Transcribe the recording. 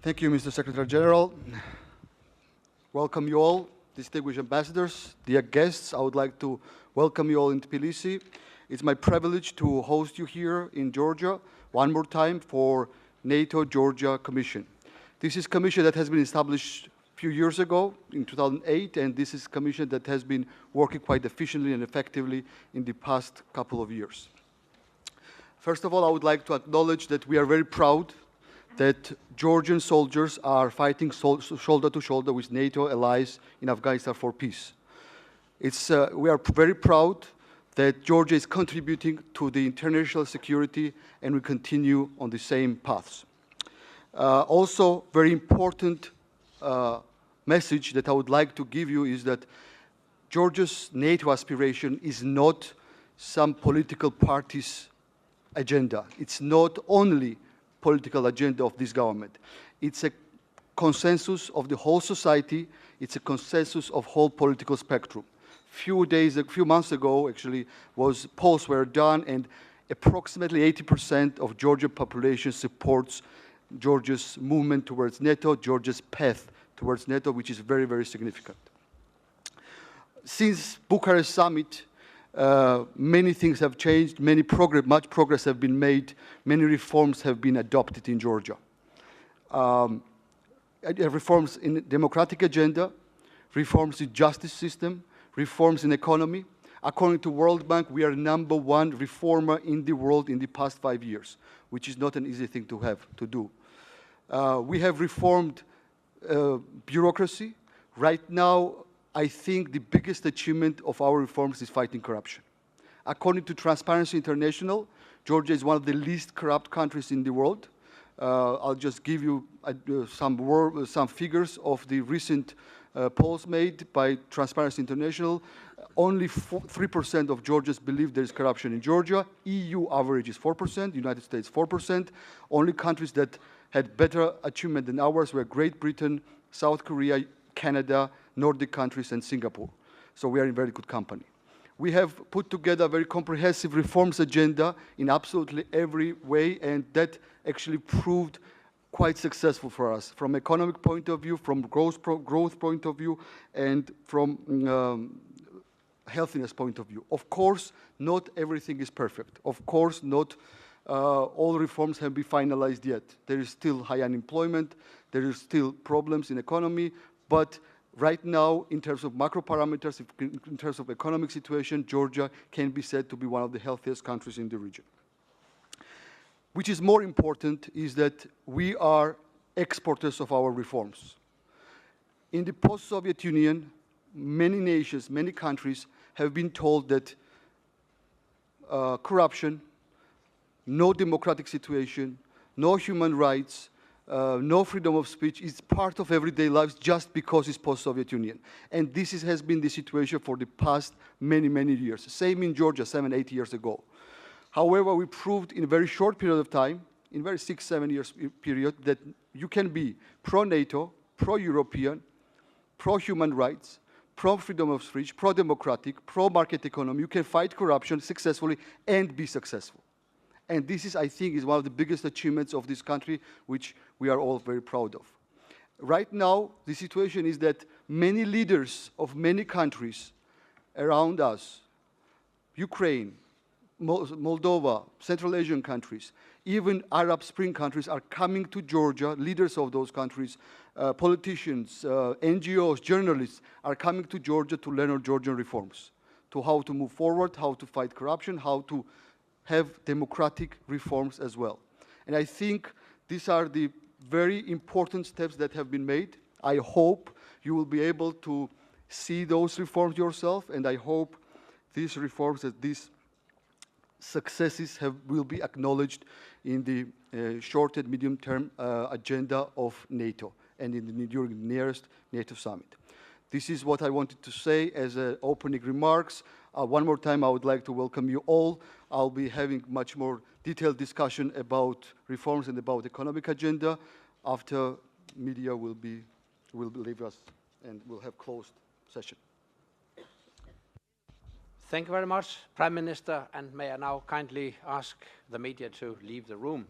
Thank you, Mr. Secretary General. Welcome you all, distinguished ambassadors, dear guests. I would like to welcome you all in Tbilisi. It's my privilege to host you here in Georgia one more time for NATO-Georgia Commission. This is a commission that has been established a few years ago, in 2008, and this is a commission that has been working quite efficiently and effectively in the past couple of years. First of all, I would like to acknowledge that we are very proud that Georgian soldiers are fighting shoulder to shoulder with NATO allies in Afghanistan for peace. We are very proud that Georgia is contributing to the international security and we continue on the same paths. Also, very important message that I would like to give you is that Georgia's NATO aspiration is not some political party's agenda. It's not only political agenda of this government. It's a consensus of the whole society. It's a consensus of whole political spectrum. A few months ago, actually, polls were done, and approximately 80% of Georgian population supports Georgia's movement towards NATO, Georgia's path towards NATO, which is very, very significant. Since Bucharest summit, many things have changed, much progress have been made, many reforms have been adopted in Georgia. Reforms in the democratic agenda, reforms in justice system, reforms in economy. According to World Bank, we are #1 reformer in the world in the past 5 years, which is not an easy thing to do. We have reformed bureaucracy. Right now, I think the biggest achievement of our reforms is fighting corruption. According to Transparency International, Georgia is one of the least corrupt countries in the world. I'll just give you some figures of the recent polls made by Transparency International. Only 3% of Georgians believe there is corruption in Georgia. EU average is 4%, United States 4%. Only countries that had better achievement than ours were Great Britain, South Korea, Canada, Nordic countries, and Singapore. So we are in very good company. We have put together a very comprehensive reforms agenda in absolutely every way, and that actually proved quite successful for us from economic point of view, from growth point of view, and from healthiness point of view. Of course, not everything is perfect. Of course, not all reforms have been finalized yet. There is still high unemployment, there is still problems in economy, but right now, in terms of macro parameters, in terms of economic situation, Georgia can be said to be one of the healthiest countries in the region. Which is more important is that we are exporters of our reforms. In the post-Soviet Union, many nations, many countries have been told that corruption, no democratic situation, no human rights, no freedom of speech is part of everyday lives just because it's post-Soviet Union. And this has been the situation for the past many, many years. Same in Georgia 7, 8 years ago. However, we proved in a very short period of time, in a very 6, 7 years period, that you can be pro-NATO, pro-European, pro-human rights, pro-freedom of speech, pro-democratic, pro-market economy. You can fight corruption successfully and be successful. And this is, I think, is one of the biggest achievements of this country, which we are all very proud of. Right now, the situation is that many leaders of many countries around us, Ukraine, Moldova, Central Asian countries, even Arab Spring countries are coming to Georgia, leaders of those countries, politicians, NGOs, journalists are coming to Georgia to learn on Georgian reforms, to how to move forward, how to fight corruption, how to have democratic reforms as well. And I think these are the very important steps that have been made. I hope you will be able to see those reforms yourself, and I hope these reforms, that these successes will be acknowledged in the short and medium-term agenda of NATO and during the nearest NATO summit. This is what I wanted to say as opening remarks. One more time, I would like to welcome you all. I'll be having much more detailed discussion about reforms and about economic agenda after media will leave us and we'll have closed session. Thank you very much, Prime Minister, and may I now kindly ask the media to leave the room.